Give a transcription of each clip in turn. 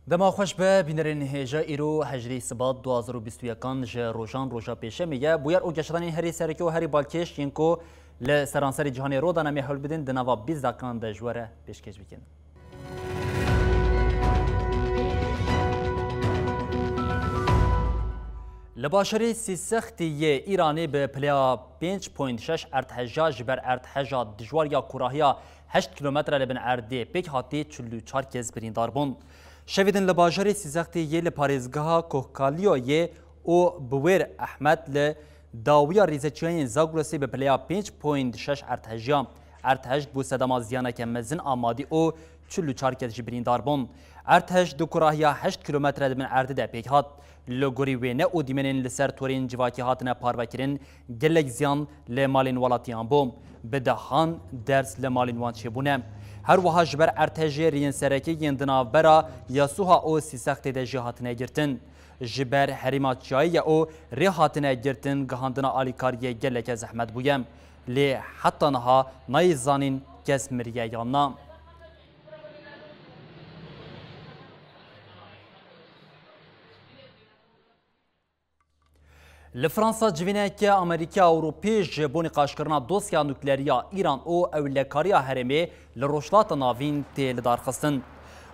دما خوش به بینرین هجا ایرو هجری سباد 2021 ج روزان روزا پیشه میگه بویر او گشتنی هری سرکی و هری بالکش اینکو ل سرانسری جهانی رو دانه میحل بدین دنوا 20 دقیقه د جوره پیشکش بکن لباشری سیسختی ایرانی به پلیا 5.6 ارتحجا جبر ارتحجا دجوار یا کوراهیا 8 کیلومتر لبن ارده پیک هاتی 44 کس بریندار بون شویدن لباجری سیزختی یه لپاریزگاه کوهکالیو یه او بویر احمد ل داویا ریزچیان زاگروسی به پلیا 5.6 ارتحجا ارتحج بو صدما زیانه که مزن آمادی او 44 کس جبرین داربون ارتحج دو کوراهیا 8 کیلومتر لبن ارده ده پیک هات لگوری وینه او دیمنین لسر تورین جواکی هاتنه پاروکرین گلک زیان لمالین ولاتیان بوم بدهان درس لمالین وان چبونه هر وها جبر ارتجی رین سرکی یندنا برا یاسوها او سیسخت ده جهاتنه گرتن جبر حریمات جایی او ریحاتنه گرتن گهاندنا آلیکاریه گلک زحمت بویم لی حتی نها نایزانین کس مریه یانا لفرانسا جوینه که امریکا اوروپی جبونی قاشکرنا دوسیا نوکلریا ایران او اولکاریا هرمی لروشلات ناوین تیل دارخستن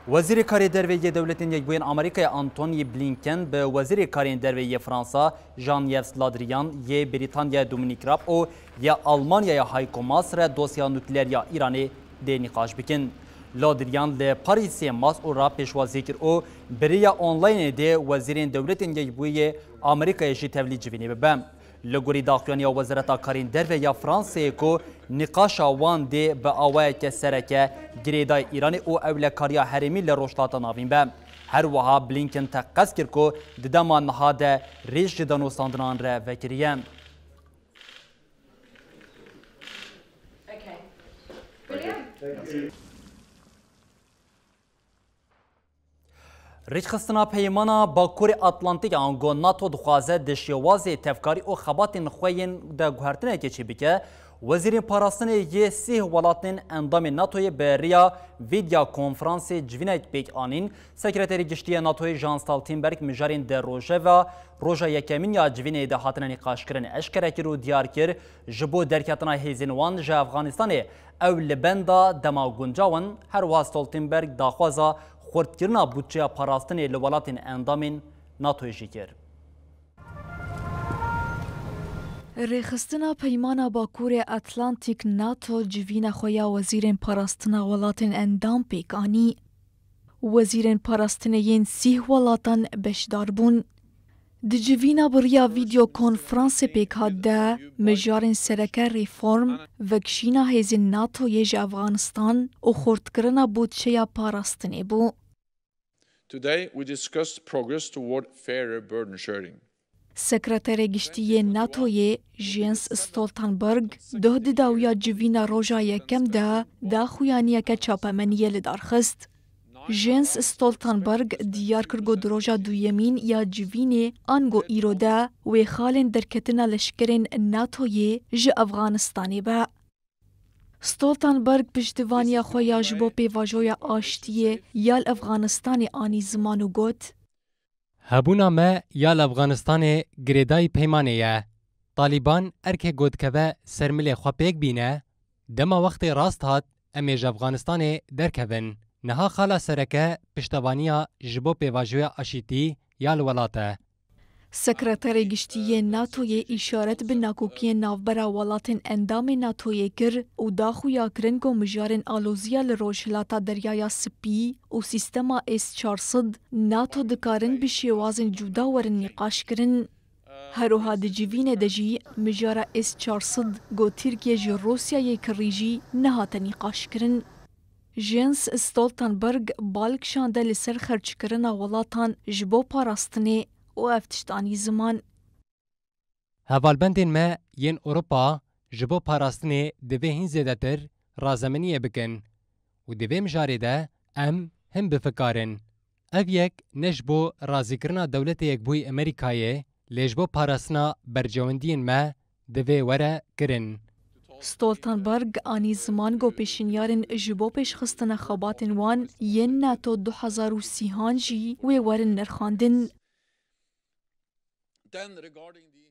وزیر کاری درویه دولتین یک بوین امریکای آنتونی بلینکن به وزیر کاری درویه فرانسا ژان یوس لادریان یه بریتانیا دومینیک راب او یا آلمانیا یا هایکو ماس دوسیا نوکلریا ایرانی دی نقاش بکن لادریان ل پاریس ماس او را پیشوازی کرد او بریا آنلاین دی وزیرین دولتین یک بوی امریکای جی تولید جوینی ببم لگوری داخلانی وزارت کارین در یا فرانسه کو نقاش وان دی به آوای که سرکه گریدای ایرانی او اولکاریا هرمی لروشتات ناوین بم هر وها بلینکن تقص کرد کو ددما نهاده ریش جدانو ساندنان را وکریم ریچخستنا پیمانا باکور اتلانتیک آنگو ناتو دخوازه دشیوازی تفکاری او خباتین خوین ده گوهرتنه که چی بکه وزیر پاراستن یه سیه ولاتن اندام ناتوی به ریا ویدیا کنفرانس جوینک بیک آنین سکرتری گشتی ناتوی جان ستالتینبرگ مجارین ده روژه و روژه یکمین یا جوینه ده هاتنه نقاش کرن اشکرکی رو دیار کر جبو درکتنا هیزینوان جا افغانستان او لبندا دما گنجاون هر وها ستالتینبرگ داخوازا خردکرنا بودجه پاراستن لولاتین اندامین ناتوی جیگر ریخستنا پیمانا باکور اتلانتیک ناتو جوین خویا وزیرین پاراستنا ولاتین اندام پیکانی وزیرین پاراستنین سیه ولاتن بشدار بون د جوینا بریا ویدیو کنفرانس پیکات ده مجارین سرکه ریفورم وکشینا هیزین ناتو یج افغانستان و خردکرنا بودجه پاراستنی بو Today we discussed progress toward fairer burden sharing. سکرتر گشتی ناتوی جینس استولتنبرگ ده داویا جوینا روژا یکم ده خویانیه که چاپمنیه لدارخست. جینس استولتنبرگ دیار کرگو دروژا دویمین یا جوینه آنگو ایروده و خالن درکتنا لشکرین ناتوی ج افغانستانی با. ستولتنبرگ پشتوانیا خویا جبو پیواجویا آشتیه یال افغانستانی آنی زمانو گوت هبونا ما یال افغانستان گریدای پیمانه یه. طالبان ارکه گودکوه سرمل خواه بینه دما وقت راست هات امیج افغانستان درکوین. نها خالا سرکه پشتوانیا جبو پیواجویا آشتی یال ولاته. سکرتر گشتی ناتوی اشارت به ناکوکی ناوبرا ولاتن اندام ناتوی کر و داخویا کرنگو مجارن آلوزیا لروشلاتا دریایا سپی و سیستما S-400 ناتو دکارن بشیوازن جودا ورن نقاش کرن. هروها دجیوین دجی مجارا S-400 گو ترکیه جی روسیا یک ریجی نهات نقاش کرن. جنس ستولتنبرگ بالک شانده لسر خرچکرنا ولاتان جبو پاراستنی و افتشتانی زمان. هەڤالبەندên me yên Ewropa ji bo parastinê divê hîn zêdetir razemeniye bikin û di vê mijarê de em hin bifikarin. Ev yek ne ji bo razîkirina dewletê Yekbûyî Amerîkayê lê ji bo parastina bercewendiyên me divê were kirin. ستولتنبرگ آنی زمان گو پیشنیارن جبو پیشخستن خباتن وان ین ناتو 2030 جی و ورن نرخاندن. Then regarding the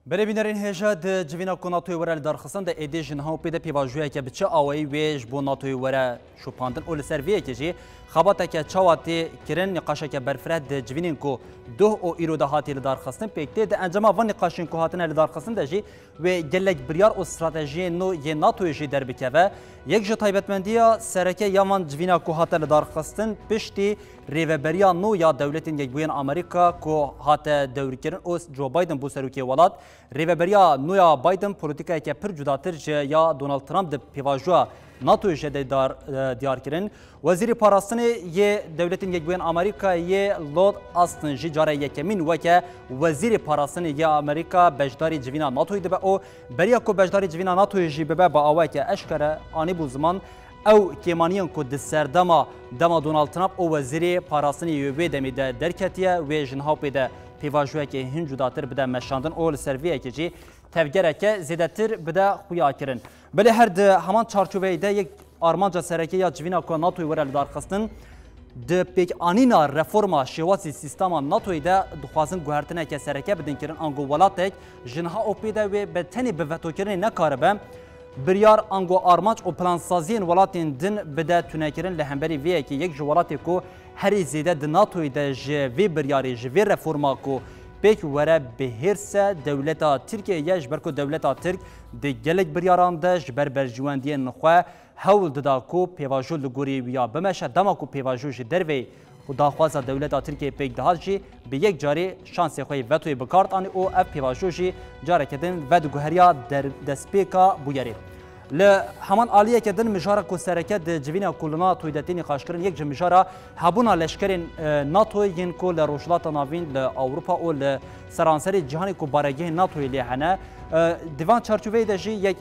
بله بینرین هجا جوینا کو ناتوی وره لدارخستان ده ایده جنها و پیده پیواجویه که بچه آوایی ویش بو ناتوی وره شوپاندن اول سرویه که جی خباته که چواتی کرن نقاشه که برفرد ده جوینین کو دو او ایرو ده هاتی لدارخستان پیکته ده انجام وان نقاشین کو هاتنه لدارخستان ده جی و گلک بریار و استراتژی نو یه ناتوی جی در بکوه یک جو تایبتمندیا سرکه یامان جوینا کو هاته لدارخستان پشتی ریوبریا نو یا دولتین یکبوین آمریکا کو هاته دوری کرن او جو بایدن بو سروکی ولات ریوبریا نو یا بایدن پولیتیکای که پر جداتر جه یا دونالد ترامپ ده پیواجوا ناتو جده دیار کرن وزیر پاراستنی یه دولتین یکبوین آمریکا یه لود آستن جی جاره یکمین وکه وزیر پاراستنی یه آمریکا بجداری جوینا ناتوی دبه او بریا کو بجداری جوینا ناتوی جی ببه با آوه که اشکره آنی بو زمان او کیمانیان کو د سردما دما دونالد ترامپ او وزیر پاراستنی یوبه دمی ده درکتیه و جنها پیده پیواجوه که هین جداتر بده مشاندن اول سرویه که جی تفگره که زیدتر بده خویا کرن بله هر ده همان چارچوبه ده یک آرمانجا سرکی یا جوینا کو ناتوی وره لدارخستن د پیک آنینا رفورما شواسی سیستما ناتوی ده دخوازن گوهرتنه که سرکه بدن کرن انگو ولاتک جنها او پیده و به تنی به وتو کرن نکاره بریار انگو آرمانج و پلانسازین ولاتین دن بده تونکرین لهمبری ویه که یک جوالاتی کو هری زیده د ناتوی ده جوی بریاری جوی رفورما کو پیک وره به هرس دولتا ترکیه یه جبر کو دولتا ترک ده گلک بریاران ده جبر برجواندی نخواه هول ددا کو پیواجو لگوری ویا بمشه دما کو پیواجو جی دروی و داخوازا دولتا ترکیه پیک دهات جی به یک جاری شانسی خوی وتوی بکارت آنی او اف پیواجو جی جاره کدن و دگوهریا در دسپیکا بویاری ل همان عالیه که دن مجاره کو سرکه د جوینا کولنا تویدتینی خاشکرین یک مجاره هبونا لشکرین ناتو ین کو ل روشلات ناوین ل اروپا او ل سرانسری جهانی کو بارگه ناتو لیهنه دیوان چارچوبه د جی یک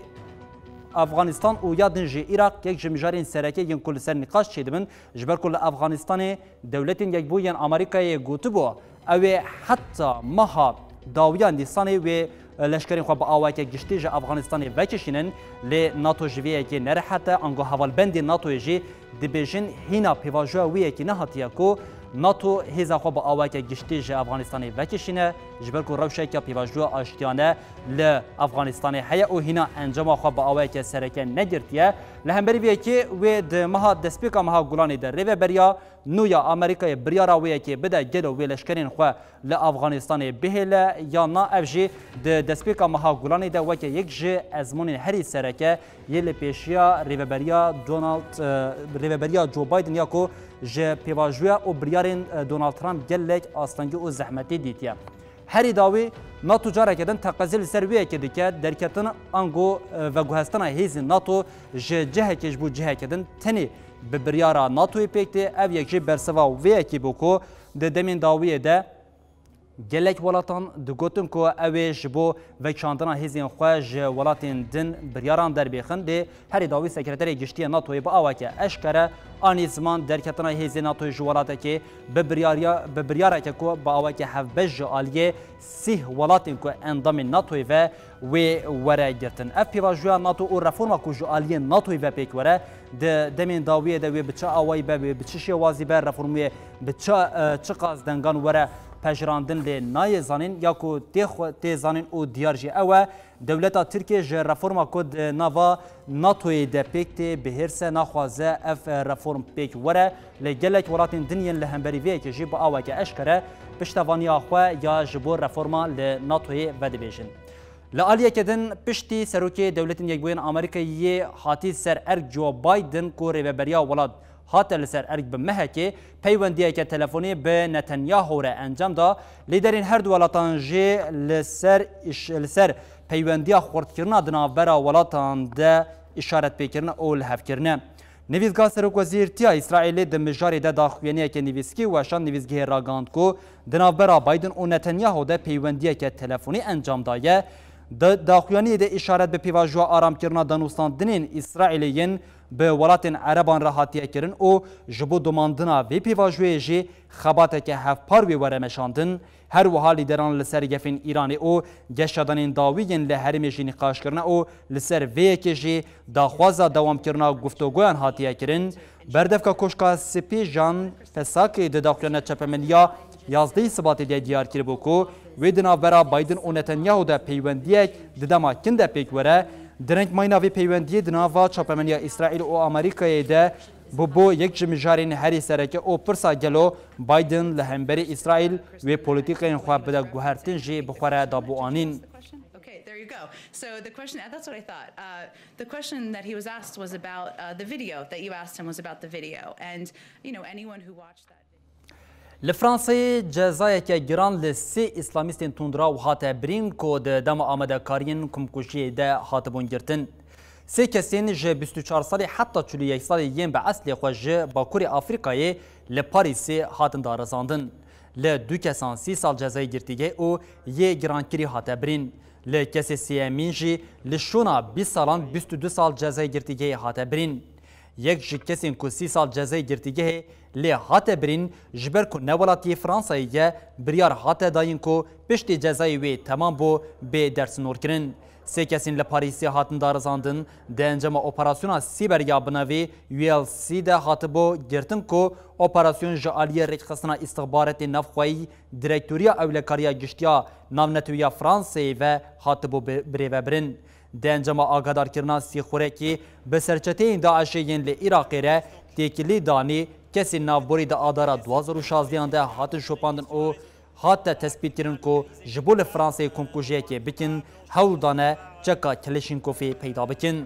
افغانستان او یادن جی عراق یک مجارین سرکه ین کل سر نقاش چیدمن جبر کل افغانستان دولتین یک بو ین امریکای گوتبو او حتی مها داویان دیسانی و لشکرین خو با آواکه گشتی جه افغانستان وکشینن ل ناتو جویه که نرحته انگو حوالبند ناتو جی دبیجن هینا پیواجو ویه که نهاتیه کو ناتو هیزا خو با آواکه گشتی جه افغانستان وکشینه جبر کو روشه که پیواجو آشتیانه ل افغانستان هيا او هینا انجام خو با آواکه سرکه نگرتیه لهمبری ویه که و د مها دسپیکا مها گولانی در ریو بریا نو یا امریکای بریارا ویه که بده گلو وی لشکرین خو ل افغانستان بهله یا نا افجی د دسپیکا مها گولانی ده وکه یک ج ازمون هری سرکه یل پیشیا ریوبریا ریوبریا جو بایدن یا کو ج پیواجویا او بریارین دونالد ترامپ گلک آستانگی او زحمتی دیتیه هری داوی ناتو جاره کدن تقاضی سرویه که دیگه درکتن انگو و گوهستان هیز ناتو جهه کش بو جهه کدن تنی به بریارا ناتوی پیکته او یک جی برسوا وی کی بوکو د دمین داویه ده گلک ولاتان دگوتن کو اویش بو وکشاندنا هیزین خوش ولاتین دن بریاران در بیخن ده هر داوی سکرتری گشتی ناتوی با اواکه اشکره آنی زمان درکتنا هیزین ناتوی جوالاته که به بریارا که کو با اواکه هفبج آلیه سیه ولاتین کو اندام ناتوی و وره گرتن اف پیواجویا ناتو او رفورما کو جو آلیه ناتوی و پیک وره ده دمین داویه ده بچه آوایی به بچه شوازی به رفورمیه بچه چقاز دنگان وره پجراندن لی نای زانین یا کو تی زانین او دیارجی اوه دولتا ترکیه جه رفورما کد نوا ناتوی ده پیکتی بهرسه نخوازه اف رفورم پیک وره لی گلک ولاتین دنین لهمبری ویه که جی با اوه که اشکره پشتوانی آخوه یا جبور رفورما لی ناتوی وده بیشن لآلیه کدن پشتی سروکی دولتین یک بوین امریکایی حاتی سر ارگ جو بایدن کو ریوبریا ولاد هات لسر ارگ بمهکی پیوندیه که تلفنی به نتانیاهو را انجام دا لیدرین هر دو ولاتان جی لسر پیوندیا خورد کرنا دنابرا ولاتان ده اشارت بکرنا او لحف کرنا نویزگاه سرک وزیرتیا اسرائیل دمجاری ده داخوینیه که نویزکی و شان نویزگاه راگاند کو دنابرا بایدن و نتانیاهو ده پیوندیه که تلفنی انجام دایه داخوانی ده اشارت به پیواجو آرام کرنا دانوستان دنین اسرائیلیین به ولات عربان راحتیه کرن او جبو دوماندنا و پیواجوی جی خباته که هف پاروی ورمشاندن هر وها لیدران لسر گفین ایرانی او گشتدانین داویین لحرم جی نقاش کرنا او لسر وی که جی داخوازا دوام کرنا گفتگویان هاتیه کرن بردفکا کشکا سپی جان فساکی ده داخلانه چپمنیا 11 سباتی ده دیار کربو کو و دنابرا بایدن و نتانیاهو ده پیوندیه ددما کنده پیک وره درنگ مایناوی پیوندی دناوا چاپمنیا اسرائیل و امریکای ده بو یک جمجارین هری سرکه او پرسا گلو بایدن لهمبری اسرائیل و پولیتیکین خواب بده گوهرتن جی بخوره دابو آنین. There you go. So the question, that's what I thought. The question that he was asked was about the video that you asked him was about the video. And, you know, anyone who watched that. لفرانسه جزایه که گران لسی اسلامیستین تندرا و هاته برین که دم آمده کارین کمکوشی ده هاتبون گرتن. سه کسین جه 24 سالی حتی 41 سالی ین به اصل خوش باکوری آفریقای لپاریسی هاتن دارزاندن. لدو کسان 30 سال جزای گرتیگه او یه گرانکری هاته برین. لکسی سیمین جی لشونا 20 سالان 22 سال جزای گرتیگه هاته برین. یک جی کسین که 30 سال جزای گرتیگه لی هاته برین جبر که نولاتی فرانساییه بریار هاته داین که پشت جزای وی تمام بو به درس نور کرن. سه کسین لپاریسی هاتن دارزاندن ده انجام اپراسیون سیبریا بناوی ULC ده هاته بو گرتن که اپراسیون جعالی رکخستنا استخبارات نفخوایی دیرکتوریا اولکاریا گشتیا نامنتویا فرانسایی و هاته بو بریوه برن. ده انجام آگادار کرنا سی خوره که به سرچته این داعشیین لی عراقی را تیکلی دانی کسی نافبوری ده آدارا 2016 ده هاتن شوپاندن او هات تثبیت کرن که جبول فرانسه کنکوژیه که بکن هول دانه چکا کلشینکوفی پیدا بکن.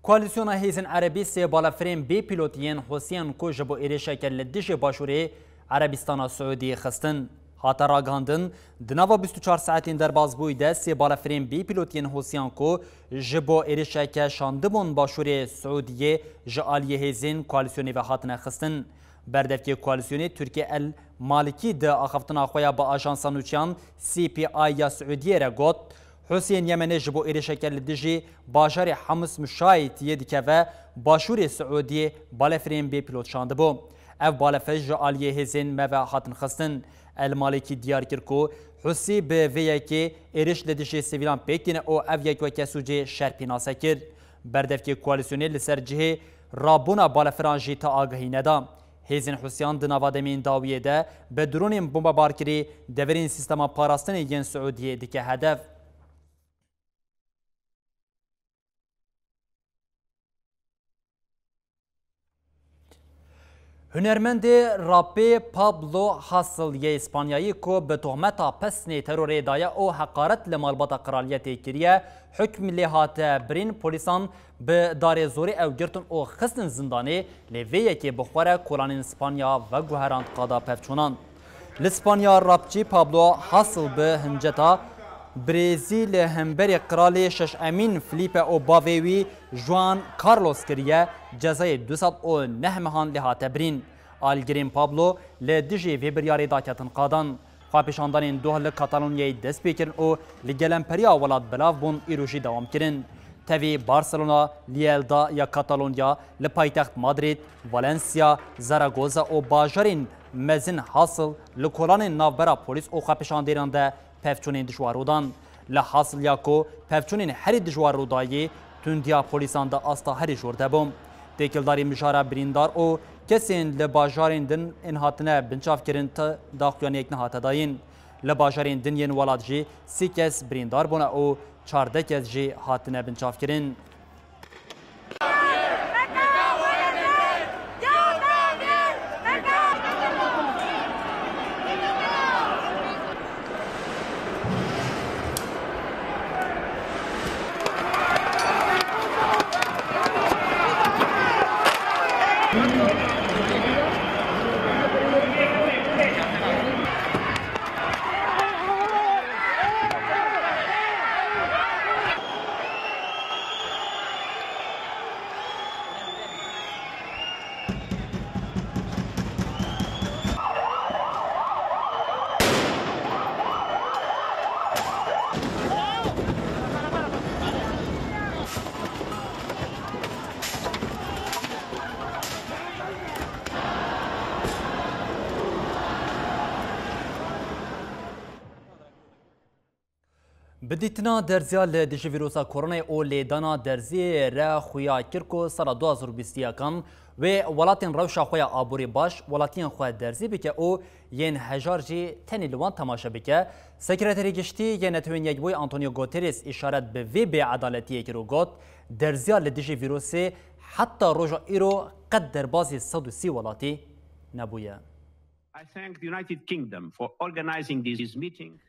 کواليسيون هيزن عربي سي بالافرين بي بيلوتيين حسين كو جبو إيريشا كالدش باشوري عربستان السعودي خستن هاتا راگاندن دناوا 24 ساعتين در باز بويده سي بالافرين بي بيلوتيين حسين كو جبو إيريشا كشاندبون باشوري سعودي جعالي هيزن کواليسيوني و هاتنا خستن بردفكي کواليسيوني تركي المالكي ده اخفتنا خويا با آجانسا نوچيان CPI يا سعودية را گوت حسین یمنی جبو ایرشا کل دجی باجار حمص مشایت یدیکه و باشور سعودی بالفرین بی پیلوت شانده بو. اف بالفج عالیه هزین مو هاتن خستن المالکی دیار کرکو حسی به ویه که ایرش لدجی سیویلان پیکتینه او اف یک وکه سوجه شرپیناسه کر. بردف که کوالیسیونی لسر جهه رابونا بالفرانجی تا آگهی ندا. هیزن حسیان دنوادمین داویه ده به درون بمبا بارکری دورین سیستما پاراستن ین سعودی دیکه هدف. هنرمند راپی پابلو حاصلیه اسپانیایی که به تهمت پسنی ترور دایا او حقارت لمالبات قرالیت کریه حکم لحات برین پولیسان به دار زوری او گرتن او خستن زندانی لیویه که بخوره کولان اسپانیا و گوهران قادا پفچونان. لسپانیا راپچی پابلو حاصل به هنجتا برزیل همبری قرالی شش امین فلیپ او باویوی جوان کارلوس کریه جزای 209 مهان لحات برین. آلگرین پابلو لدجی ویبریاری داکتن قادان. خواپیشاندانین دوهل کاتالونیای دست بیکرن او لگلن پریا ولاد بلاو بون ایروژی دوام کرن. تاوی بارسلونا، لیلدا یا کاتالونیا، لپایتخت مادرید، والنسیا، زاراگوزا او باجارین مزن حاصل لکولان ناوبرا پولیس او خواپیشاندیران ده پفچونین دجوارودان. لحاصل یاکو پفچونین هری دجوارودایی تندیا پولیسان ده آستا هری جورده بوم. تکلداری مجارا بریندار او کسین لباجارین دن انهاتنه بنچاف کرن تا داخلیان یک نهات داین. لباجارین دن ین ولاد جی 30 کس بریندار بونه او 14 کس جی هاتنه بنچاف کرن. بدیتنا درزیا لدیجی ویروسا کرونا او لیدانا درزی را خویا کرکو سال 2020 کان و ولاتین روشا خویا آبوری باش ولاتین خویا درزی بکه او ین هجار جی تنی لوان تماشا بکه سکرتری گشتی ین نتوین یک بوی آنتونیو گوتریس اشارت به وی به عدالتی که رو گوت درزیا لدیجی ویروسی حتی روژا ایرو قد در بازی 130 ولاتی نبویه.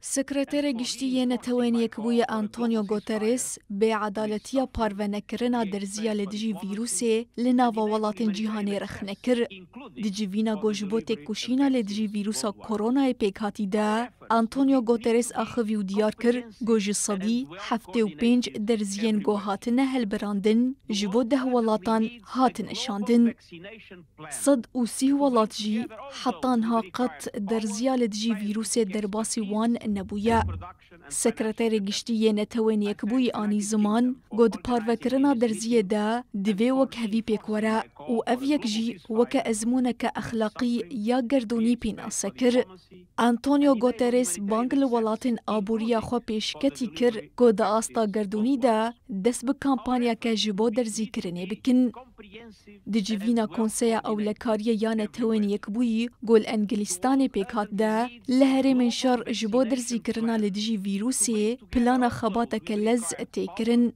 سکرتر گشتی نتوانی کبوی آنتونیو گوتریس به عدالتی پارونکرنا درزیا لدیجی ویروسی لناوا ولاتین جیهانی رخ نکر دیجیوینا گوجبوت کشینا لدیجی ویروسا کرونا پیکاتی دا آنتونیو گوتریس آخویو دیار کر گوج صدی 75 درزین گو هاتن هل براندن جبو ده ولاتان هاتن اشاندن صد و 30 ولات جی حطانها قط درزیا لدیجی ویروس درباسی وان نبویا. سکرتر گشتی نتوانی کبوی آنی زمان گود پاروکرنا درزیه دا دوی وک هوی پیکورا و او یک جی وک ازمونک اخلاقی یا گردونی پینا سکر. آنتونیو گوتریس بانگل ولاتن آبوریا خو پیشکتی کر گود آستا گردونی دا دست به کامپانیا که جبو درزی کرنه بکن. دیجیوینا کنسیا اولکاری یا نتوانی کبوی گل انگلیستان پیکات دا لهره من شر جبو درزی کرنا لدیجی ویروسی پلانا خباتا که لز تیکرن.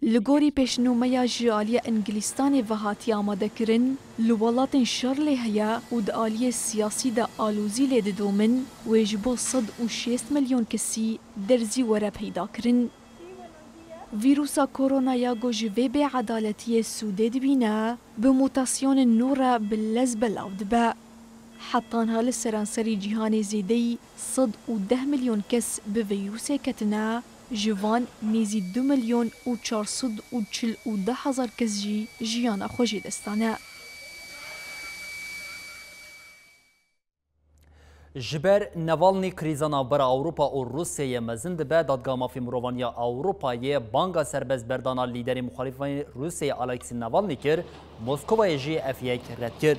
لگوری پیشنومیا جالی انگلیستان و هاتی آماده کرن لولاتن شر لهیا و دالی سیاسی دا آلوزی لید دومن و جبو 106 میلیون کسی درزی وره پیدا کرن. ویروسا کرونا یا گوجوه به عدالتی سوده دبینا به موتاسیون نورا بلز بلاو دبا. حتی حال سرانسری جهان زیدهی 110 میلیون کس به ویروس کتنا جوان نیزی 2 میلیون و 440 هزار کس جی جیانا خوشی دستانه. جبر نوالنی کریزانا برا اوروپا و روسیه مزند به دادگاه مافی مروانیا اوروپای بانگا سربز بردانا لیدری مخالفان روسیه الکسی نوالنی کر مسکوای جی اف یک رد کرد.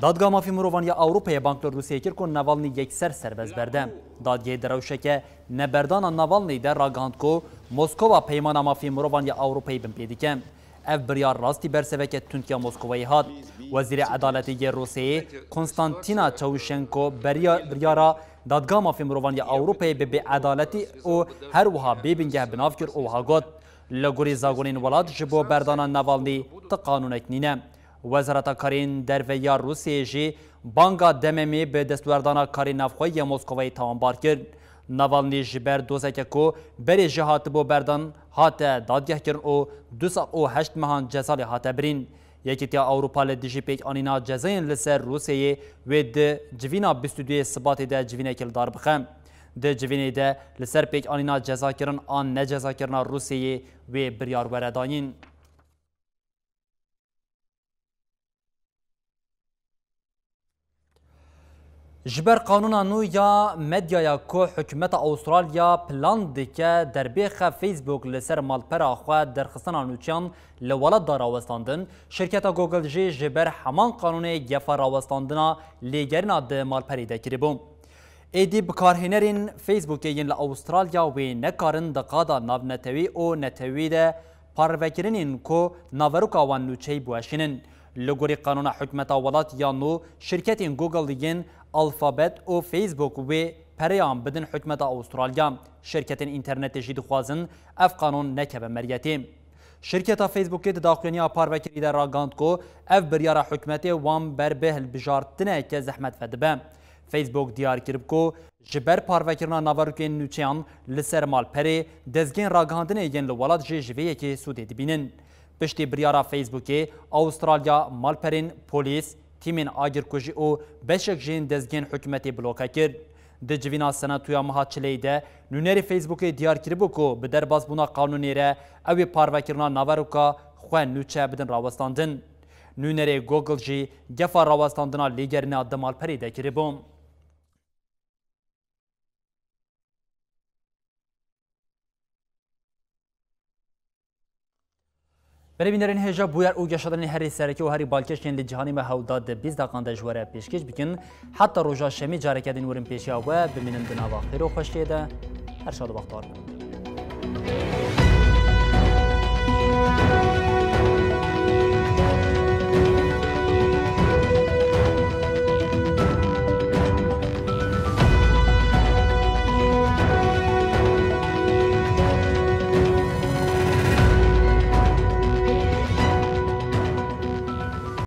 دادگاه مافی مروانیا اوروپای بانک روسیه کر کن نوالنی یک سربز برده. دادگاه دروشه که نبردانا نوالنی در راگاند کو مسکو پیمان مافی مروانیا اوروپای بمپیدیکن. اف بریار راستی برسوه که تونکیا مسکوی هاد. وزیر عدالتی روسیه کنستانتینا چاوشنکو بریارا دادگاه مافی مروانیا اوروپای به عدالتی او هر وها بیبینگه بناف کر اوها گوت لگوری زاگونین ولاد جبو بردانا نوالنی تقانونک نینه. وزارت کارین درویا روسیه جی بانگا دممی به دستوردانا کاری نفخوی مسکوی تاوانبار کرد. نوالنی جبر دوزکه کو بری جهات بو بردان هات دادگاه کرن او 208 ماهان جزالی هات برین. یکی تیا اوروپا لدیجی پیک آنینا جزاین لسر روسیه و ده جوینا 22 سبات ده جوینه کل دار بخم. ده جوینه ده لسر پیک آنینا جزا کرن آن نجزا کرن روسیه و بریار وردانین. جبر قانون نو یا مدیا کو حکومت استرالیا پلان دکه در بیخ فیسبوک لسر مالپرا خو درخستان نوچان لولد دار راوستاندن شرکت گوگل جی جبر همان قانون گفا راوستاندنا لیگرنا د مالپری دکری بوم. ایدی بکارهنرین فیسبوک ین استرالیا و نکارن دقادا ناو نتوی او نتوی ده پاروکرینین کو ناوروکا وان نوچی بوشینن. لگوری قانون حکومت ولات یا نو شرکت گوگل ین الفابت و فیسبوک و پریام بدن حکومت استرالیا شرکت اینترنت جدید خوازن اف قانون نکبه مریتی. شرکت فیسبوک داخلینی پاروکری در راگاند کو اف بریار حکومت وام بر به البجارتنه که زحمت فدبه. فیسبوک دیار کرب کو جبر پاروکرنا ناوروکین نوچیان لسر مال پری دزگین راگاندنه ین لولاد جویه که سوده دبینن. پشتی بریارا فیسبوکی استرالیا مالپرین پولیس تیمین آگرکوژی و بشک جین دزگین حکومتی بلوکه کرد. د جوینا سناتویا مهاچلی ده نونری فیسبوک دیار کربو کو به درباز بونا قانونی ره اوی پاروکرنا ناوروکا خوان نوچه بدن راوستاندن. نونری گوگل جی گفا راوستاندنا لیگرنا دمال پری ده کربوم. بربینرین هجا بویر او گشادن هری سرکی و هری بالکشین لجهانی ما هوداد 20 دقیقه جوره پیشکش بکن حتی روزا شمی جاره کردن ورم پیشیا و ببینن دنوا خیر و خوشیده هر شاد و بختار.